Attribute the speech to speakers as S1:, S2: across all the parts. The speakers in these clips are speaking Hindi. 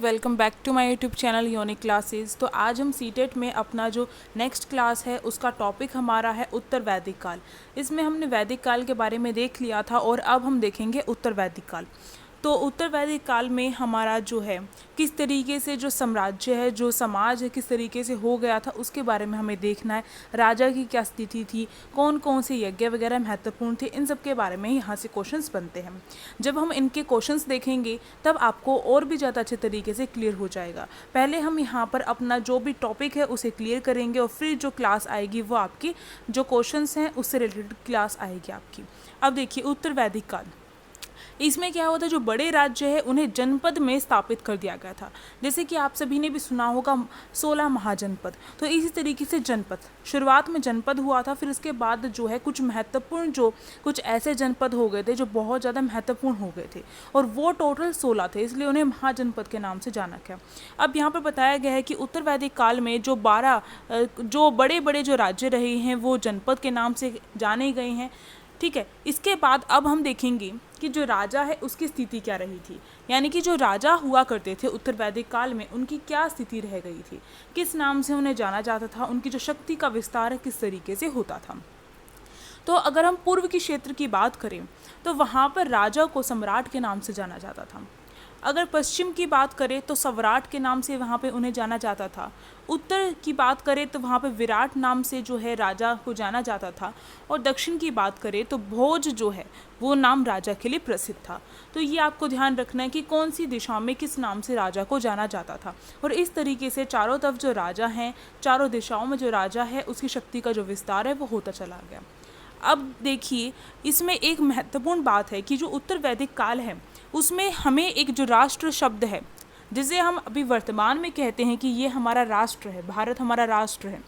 S1: Welcome back to my YouTube channel unique classes. तो आज हम सीटेट में अपना जो नेक्स्ट क्लास है उसका टॉपिक हमारा है उत्तर वैदिक काल। इसमें हमने वैदिक काल के बारे में देख लिया था और अब हम देखेंगे उत्तर वैदिक काल। तो उत्तर वैदिक काल में हमारा जो है किस तरीके से जो साम्राज्य है, जो समाज है, किस तरीके से हो गया था उसके बारे में हमें देखना है। राजा की क्या स्थिति थी, कौन कौन से यज्ञ वगैरह महत्वपूर्ण थे, इन सब के बारे में यहाँ से क्वेश्चंस बनते हैं। जब हम इनके क्वेश्चंस देखेंगे तब आपको और भी ज़्यादा अच्छे तरीके से क्लियर हो जाएगा। पहले हम यहाँ पर अपना जो भी टॉपिक है उसे क्लियर करेंगे और फिर जो क्लास आएगी वो आपकी जो क्वेश्चंस हैं उससे रिलेटेड क्लास आएगी आपकी। अब देखिए उत्तर वैदिक काल, इसमें क्या हुआ था, जो बड़े राज्य है उन्हें जनपद में स्थापित कर दिया गया था। जैसे कि आप सभी ने भी सुना होगा 16 महाजनपद। तो इसी तरीके से जनपद, शुरुआत में जनपद हुआ था, फिर उसके बाद जो है कुछ महत्वपूर्ण जो कुछ ऐसे जनपद हो गए थे जो बहुत ज़्यादा महत्वपूर्ण हो गए थे और वो टोटल 16 थे, इसलिए उन्हें महाजनपद के नाम से जाना गया। अब यहाँ पर बताया गया है कि उत्तर वैदिक काल में जो 12 जो बड़े बड़े जो राज्य रहे हैं वो जनपद के नाम से जाने गए हैं। ठीक है, इसके बाद अब हम देखेंगे कि जो राजा है उसकी स्थिति क्या रही थी, यानी कि जो राजा हुआ करते थे उत्तर वैदिक काल में उनकी क्या स्थिति रह गई थी, किस नाम से उन्हें जाना जाता था, उनकी जो शक्ति का विस्तार है किस तरीके से होता था। तो अगर हम पूर्व के क्षेत्र की बात करें तो वहाँ पर राजा को सम्राट के नाम से जाना जाता था। अगर पश्चिम की बात करें तो सवराट के नाम से वहाँ पे उन्हें जाना जाता था। उत्तर की बात करें तो वहाँ पे विराट नाम से जो है राजा को जाना जाता था। और दक्षिण की बात करें तो भोज जो है वो नाम राजा के लिए प्रसिद्ध था। तो ये आपको ध्यान रखना है कि कौन सी दिशा में किस नाम से राजा को जाना जाता था। और इस तरीके से चारों तरफ जो राजा हैं, चारों दिशाओं में जो राजा है उसकी शक्ति का जो विस्तार है वो होता चला गया। अब देखिए इसमें एक महत्वपूर्ण बात है कि जो उत्तर वैदिक काल है उसमें हमें एक जो राष्ट्र शब्द है जिसे हम अभी वर्तमान में कहते हैं कि ये हमारा राष्ट्र है, भारत हमारा राष्ट्र है।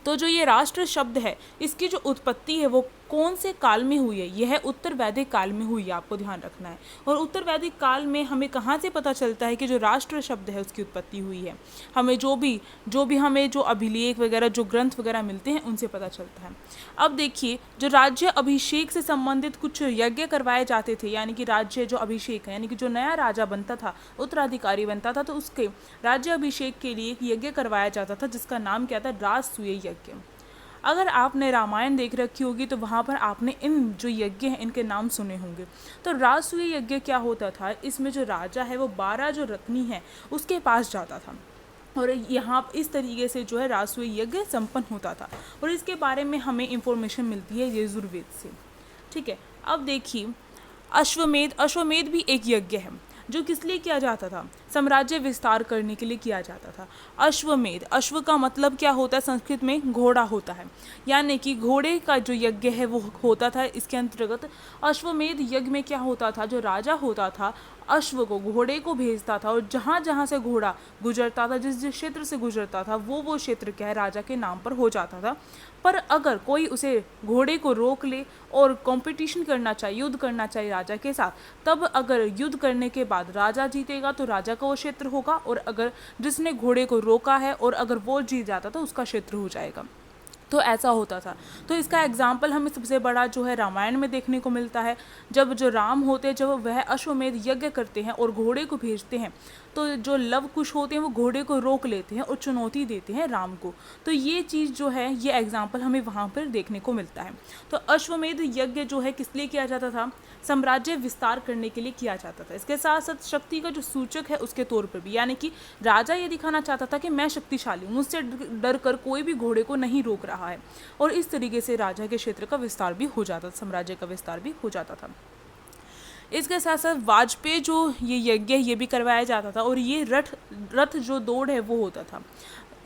S1: तो जो ये राष्ट्र शब्द है इसकी जो उत्पत्ति है वो कौन से काल में हुई है, यह उत्तर वैदिक काल में हुई है, आपको ध्यान रखना है। और उत्तर वैदिक काल में हमें कहाँ से पता चलता है कि जो राष्ट्र शब्द है उसकी उत्पत्ति हुई है, हमें जो भी हमें जो अभिलेख वगैरह जो ग्रंथ वगैरह मिलते हैं उनसे पता चलता है। अब देखिए जो राज्य अभिषेक से संबंधित कुछ यज्ञ करवाए जाते थे, यानी कि राज्य जो अभिषेक है यानी कि जो नया राजा बनता था, उत्तराधिकारी बनता था, तो उसके राज्य अभिषेक के लिए एक यज्ञ करवाया जाता था जिसका नाम क्या था, राजसूय यज्ञ। अगर आपने रामायण देख रखी होगी तो वहाँ पर आपने इन जो यज्ञ हैं इनके नाम सुने होंगे। तो राजसूय यज्ञ क्या होता था, इसमें जो राजा है वो 12 जो रत्नी है उसके पास जाता था और यहाँ इस तरीके से जो है राजसूय यज्ञ संपन्न होता था। और इसके बारे में हमें इंफॉर्मेशन मिलती है यजुर्वेद से। ठीक है, अब देखिए अश्वमेध भी एक यज्ञ है जो किस लिए किया जाता था, साम्राज्य विस्तार करने के लिए किया जाता था। अश्वमेध, अश्व का मतलब क्या होता है, संस्कृत में घोड़ा होता है, यानी कि घोड़े का जो यज्ञ है वो होता था। इसके अंतर्गत अश्वमेध यज्ञ में क्या होता था, जो राजा होता था अश्व को, घोड़े को भेजता था और जहाँ जहाँ से घोड़ा गुजरता था, जिस जिस क्षेत्र से गुजरता था वो क्षेत्र क्या है राजा के नाम पर हो जाता था। पर अगर कोई उसे घोड़े को रोक ले और कंपटीशन करना चाहिए, युद्ध करना चाहिए राजा के साथ, तब अगर युद्ध करने के बाद राजा जीतेगा तो राजा का वो क्षेत्र होगा, और अगर जिसने घोड़े को रोका है और अगर वो जीत जाता तो उसका क्षेत्र हो जाएगा। तो ऐसा होता था। तो इसका एग्जाम्पल हमें सबसे बड़ा जो है रामायण में देखने को मिलता है। जब जो राम होते हैं, जब वह अश्वमेध यज्ञ करते हैं और घोड़े को भेजते हैं तो जो लव कुश होते हैं वो घोड़े को रोक लेते हैं और चुनौती देते हैं राम को। तो ये चीज़ जो है ये एग्जाम्पल हमें वहाँ पर देखने को मिलता है। तो अश्वमेध यज्ञ जो है किस लिए किया जाता था, साम्राज्य विस्तार करने के लिए किया जाता था। इसके साथ साथ शक्ति का जो सूचक है उसके तौर पर भी, यानी कि राजा ये दिखाना चाहता था कि मैं शक्तिशाली हूँ, मुझसे डर कर कोई भी घोड़े को नहीं रोक रहा है। और इस तरीके से राजा के क्षेत्र का विस्तार भी हो जाता था, साम्राज्य का विस्तार भी हो जाता था। इसके साथ साथ वाजपेयी जो ये यज्ञ ये भी करवाया जाता था और ये रथ जो दौड़ है वो होता था।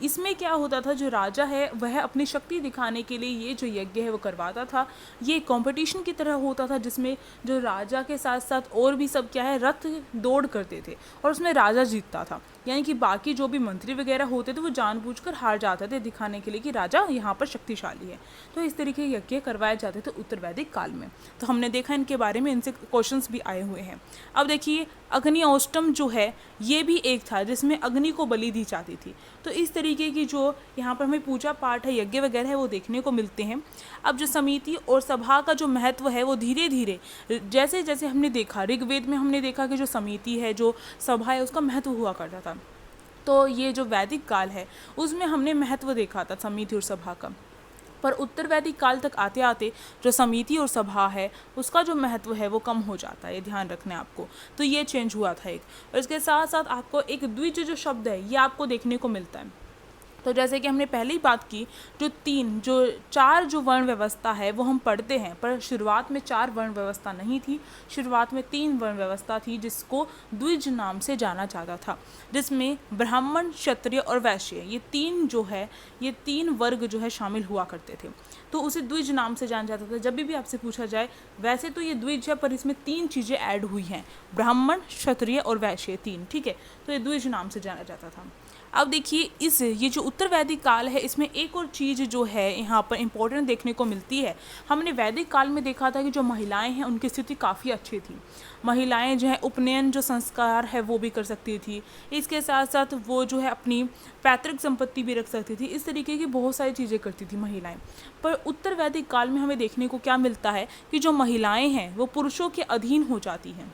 S1: इसमें क्या होता था, जो राजा है वह अपनी शक्ति दिखाने के लिए ये जो यज्ञ है वो करवाता था। ये कंपटीशन की तरह होता था जिसमें जो राजा के साथ साथ और भी सब क्या है रथ दौड़ करते थे और उसमें राजा जीतता था, यानी कि बाकी जो भी मंत्री वगैरह होते थे वो जानबूझकर हार जाते थे दिखाने के लिए कि राजा यहाँ पर शक्तिशाली है। तो इस तरीके के यज्ञ करवाए जाते थे उत्तर वैदिक काल में। तो हमने देखा इनके बारे में, इनसे क्वेश्चंस भी आए हुए हैं। अब देखिए अग्नि अष्टम जो है ये भी एक था जिसमें अग्नि को बलि दी जाती थी। तो इस तरीके तरीके की जो यहाँ पर हमें पूजा पाठ है, यज्ञ वगैरह है, वो देखने को मिलते हैं। अब जो समिति और सभा का जो महत्व है वो धीरे धीरे जैसे जैसे हमने देखा, ऋग्वेद में हमने देखा कि जो समिति है, जो सभा है, उसका महत्व हुआ करता था। तो ये जो वैदिक काल है उसमें हमने महत्व देखा था समिति और सभा का। पर उत्तर वैदिक काल तक आते आते जो समिति और सभा है उसका जो महत्व है वो कम हो जाता है, ये ध्यान रखना है आपको। तो ये चेंज हुआ था एक। और इसके साथ साथ आपको एक द्विज जो शब्द है ये आपको देखने को मिलता है। तो जैसे कि हमने पहले ही बात की, जो चार जो वर्ण व्यवस्था है वो हम पढ़ते हैं, पर शुरुआत में 4 वर्ण व्यवस्था नहीं थी, शुरुआत में 3 वर्ण व्यवस्था थी जिसको द्विज नाम से जाना जाता था, जिसमें ब्राह्मण, क्षत्रिय और वैश्य ये तीन वर्ग जो है शामिल हुआ करते थे। तो उसे द्विज नाम से जाना जाता था। जब भी आपसे पूछा जाए, वैसे तो ये द्विज है पर इसमें 3 चीज़ें ऐड हुई हैं, ब्राह्मण, क्षत्रिय और वैश्य, 3, ठीक है, तो ये द्विज नाम से जाना जाता था। अब देखिए ये जो उत्तर वैदिक काल है इसमें एक और चीज़ जो है यहाँ पर इम्पोर्टेंट देखने को मिलती है। हमने वैदिक काल में देखा था कि जो महिलाएं हैं उनकी स्थिति काफ़ी अच्छी थी। महिलाएं जो है उपनयन जो संस्कार है वो भी कर सकती थी, इसके साथ साथ वो जो है अपनी पैतृक संपत्ति भी रख सकती थी, इस तरीके की बहुत सारी चीज़ें करती थी महिलाएं। पर उत्तर वैदिक काल में हमें देखने को क्या मिलता है कि जो महिलाएं हैं वो पुरुषों के अधीन हो जाती हैं,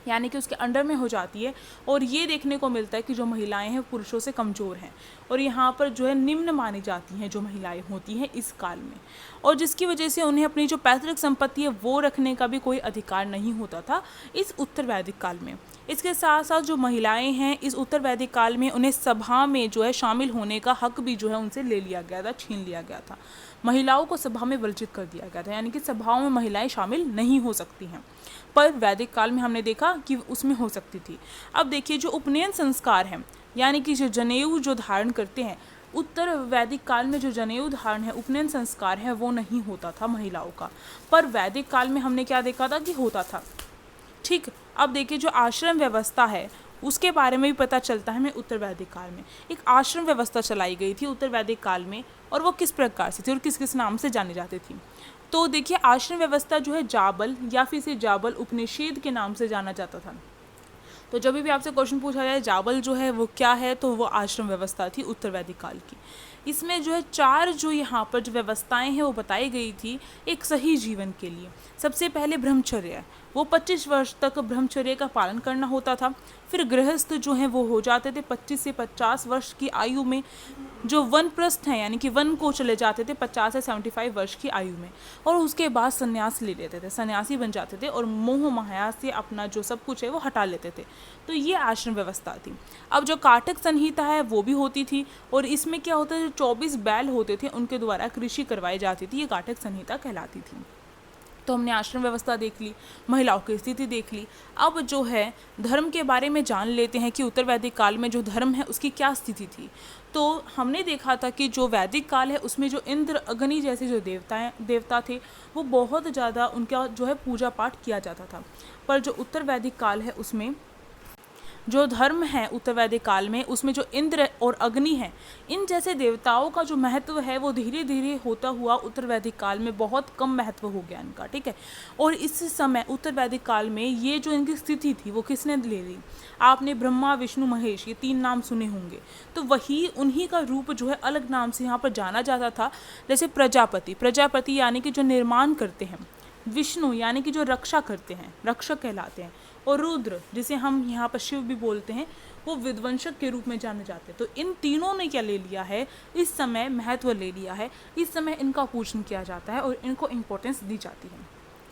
S1: यानी कि उसके अंडर में हो जाती है। और ये देखने को मिलता है कि जो महिलाएं हैं पुरुषों से कमज़ोर हैं और यहाँ पर जो है निम्न मानी जाती हैं जो महिलाएं होती हैं इस काल में, और जिसकी वजह से उन्हें अपनी जो पैतृक संपत्ति है वो रखने का भी कोई अधिकार नहीं होता था इस उत्तर वैदिक काल में। इसके साथ साथ जो महिलाएं हैं इस उत्तर वैदिक काल में उन्हें सभा में जो है शामिल होने का हक भी जो है उनसे ले लिया गया था, छीन लिया गया था। महिलाओं को सभा में वर्जित कर दिया गया था, यानी कि सभाओं में महिलाएं शामिल नहीं हो सकती हैं। पर वैदिक काल में हमने देखा कि उसमें हो सकती थी। अब देखिए जो उपनयन संस्कार है, यानी कि जो जनेऊ जो धारण करते हैं, उत्तर वैदिक काल में जो जनेऊ धारण है, उपनयन संस्कार है, वो नहीं होता था महिलाओं का। पर वैदिक काल में हमने क्या देखा था कि होता था। ठीक, अब देखिए जो आश्रम व्यवस्था है उसके बारे में भी पता चलता है हमें उत्तर वैदिक काल में। एक आश्रम व्यवस्था चलाई गई थी उत्तर वैदिक काल में, और वो किस प्रकार से थी और किस किस नाम से जानी जाती थी। तो देखिए आश्रम व्यवस्था जो है जाबल या फिर इसे जाबल उपनिषेध के नाम से जाना जाता था। तो जब भी आपसे क्वेश्चन पूछा जाए जाबल जो है वो क्या है, तो वो आश्रम व्यवस्था थी उत्तर वैदिक काल की। इसमें जो है 4 जो यहाँ पर जो व्यवस्थाएं हैं वो बताई गई थी एक सही जीवन के लिए। सबसे पहले ब्रह्मचर्य, वो 25 वर्ष तक ब्रह्मचर्य का पालन करना होता था। फिर गृहस्थ जो हैं वो हो जाते थे 25 से 50 वर्ष की आयु में। जो वनप्रस्थ हैं यानी कि वन को चले जाते थे 50 से 75 वर्ष की आयु में, और उसके बाद संन्यास ले लेते थे, सन्यासी बन जाते थे और मोह माया से अपना जो सब कुछ है वो हटा लेते थे। तो ये आश्रम व्यवस्था थी। अब जो काटक संहिता है वो भी होती थी, और इसमें क्या होता है, जो 24 बैल होते थे उनके द्वारा कृषि करवाई जाती थी, ये काटक संहिता कहलाती थी। तो हमने आश्रम व्यवस्था देख ली, महिलाओं की स्थिति देख ली। अब जो है धर्म के बारे में जान लेते हैं कि उत्तर वैदिक काल में जो धर्म है उसकी क्या स्थिति थी। तो हमने देखा था कि जो वैदिक काल है उसमें जो इंद्र, अग्नि जैसे जो देवता थे वो बहुत ज़्यादा उनका जो है पूजा पाठ किया जाता था। पर जो उत्तर वैदिक काल है उसमें जो धर्म है उत्तर वैदिक काल में उसमें जो इंद्र और अग्नि हैं, इन जैसे देवताओं का जो महत्व है वो धीरे धीरे होता हुआ उत्तर वैदिक काल में बहुत कम महत्व हो गया इनका, ठीक है। और इस समय उत्तर वैदिक काल में ये जो इनकी स्थिति थी वो किसने ले ली, आपने ब्रह्मा, विष्णु, महेश ये 3 नाम सुने होंगे, तो वही उन्हीं का रूप जो है अलग नाम से यहाँ पर जाना जाता था। जैसे प्रजापति यानी कि जो निर्माण करते हैं, विष्णु यानी कि जो रक्षा करते हैं, रक्षक कहलाते हैं, और रुद्र जिसे हम यहाँ पर शिव भी बोलते हैं, वो विध्वंसक के रूप में जाने जाते हैं। तो इन तीनों ने क्या ले लिया है, इस समय महत्व ले लिया है, इस समय इनका पूजन किया जाता है और इनको इम्पोर्टेंस दी जाती है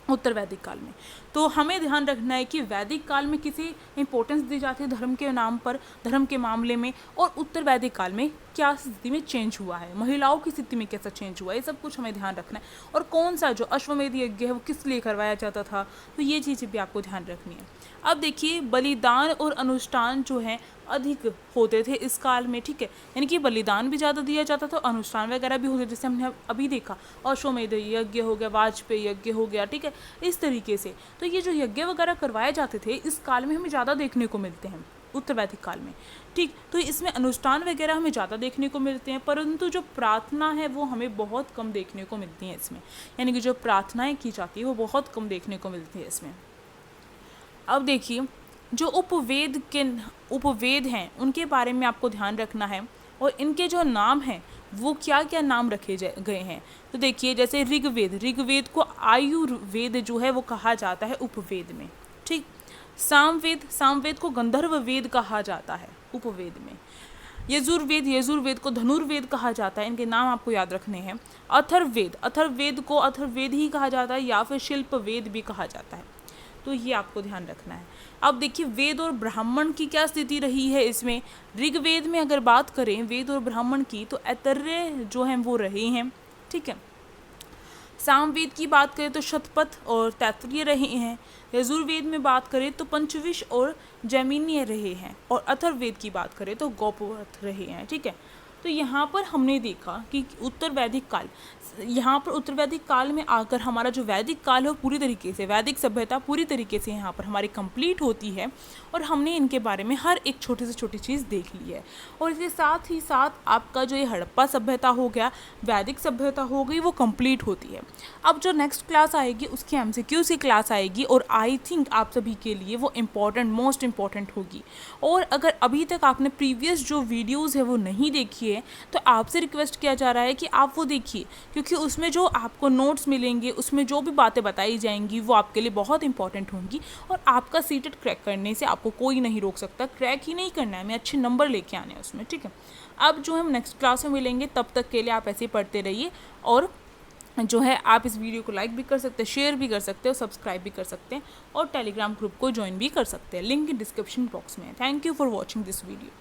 S1: उत्तर वैदिक काल में। तो हमें ध्यान रखना है कि वैदिक काल में किसी इंपॉर्टेंस दी जाती है धर्म के नाम पर, धर्म के मामले में, और उत्तर वैदिक काल में क्या स्थिति में चेंज हुआ है, महिलाओं की स्थिति में कैसा चेंज हुआ है, ये सब कुछ हमें ध्यान रखना है। और कौन सा जो अश्वमेध यज्ञ है वो किस लिए करवाया जाता था, तो ये चीज़ें भी आपको ध्यान रखनी है। अब देखिए बलिदान और अनुष्ठान जो है अधिक होते थे इस काल में, ठीक है, यानी कि बलिदान भी ज़्यादा दिया जाता था, अनुष्ठान वगैरह भी होते, जैसे हमने अभी देखा अश्वमेध यज्ञ हो गया, वाजपेयी यज्ञ हो गया, ठीक है, इस तरीके से। तो ये जो यज्ञ वगैरह करवाए जाते थे इस काल में हमें ज़्यादा देखने को मिलते हैं उत्तर वैदिक काल में, ठीक। तो इसमें अनुष्ठान वगैरह हमें ज़्यादा देखने को मिलते हैं, परंतु जो प्रार्थना है वो हमें बहुत कम देखने को मिलती है इसमें, यानी कि जो प्रार्थनाएँ की जाती है वो बहुत कम देखने को मिलती है इसमें। अब देखिए जो उपवेद हैं उनके बारे में आपको ध्यान रखना है। और इनके जो नाम हैं वो क्या क्या नाम रखे गए हैं। तो देखिए जैसे ऋग्वेद, ऋग्वेद को आयुर्वेद जो है वो कहा जाता है उपवेद में, ठीक। सामवेद, सामवेद को गंधर्व वेद कहा जाता है उपवेद में। यजुर्वेद, यजुर्वेद को धनुर्वेद कहा जाता है, इनके नाम आपको याद रखने हैं। अथर्ववेद, अथर्ववेद को अथर्ववेद ही कहा जाता है या फिर शिल्पवेद भी कहा जाता है, तो ये आपको ध्यान रखना है। अब देखिए वेद और ब्राह्मण की क्या स्थिति रही है इसमें। ऋग्वेद में अगर बात करें वेद और ब्राह्मण की तो ऐतरेय जो हैं वो रहे हैं, ठीक है। सामवेद की बात करें तो शतपथ और तैत्तिरीय रहे हैं। यजुर्वेद में बात करें तो पंचविश और जैमिनीय रहे हैं। और अथर्ववेद की बात करें तो गौपवथ रहे हैं, ठीक है। तो यहाँ पर हमने देखा कि उत्तर वैदिक काल, यहाँ पर उत्तर वैदिक काल में आकर हमारा जो वैदिक काल है वो पूरी तरीके से, वैदिक सभ्यता पूरी तरीके से यहाँ पर हमारी कंप्लीट होती है। और हमने इनके बारे में हर एक छोटी से छोटी चीज़ देख ली है। और इसके साथ ही साथ आपका जो ये हड़प्पा सभ्यता हो गया, वैदिक सभ्यता हो गई, वो कंप्लीट होती है। अब जो नेक्स्ट क्लास आएगी उसकी MCQ की क्लास आएगी और आई थिंक आप सभी के लिए वो इम्पॉर्टेंट, मोस्ट इम्पॉर्टेंट होगी। और अगर अभी तक आपने प्रीवियस जो वीडियोज़ है वो नहीं देखी है तो आपसे रिक्वेस्ट किया जा रहा है कि आप वो देखिए, क्योंकि उसमें जो आपको नोट्स मिलेंगे, उसमें जो भी बातें बताई जाएंगी वो आपके लिए बहुत इंपॉर्टेंट होंगी। और आपका सीटेट क्रैक करने से आपको कोई नहीं रोक सकता। क्रैक ही नहीं करना है, हमें अच्छे नंबर लेके आने हैं उसमें, ठीक है। अब जो हम नेक्स्ट क्लास में मिलेंगे तब तक के लिए आप ऐसे ही पढ़ते रहिए। और जो है आप इस वीडियो को लाइक भी कर सकते हैं, शेयर भी कर सकते हैं और सब्सक्राइब भी कर सकते हैं और टेलीग्राम ग्रुप को ज्वाइन भी कर सकते हैं। लिंक डिस्क्रिप्शन बॉक्स में है। Thank you for watching this video.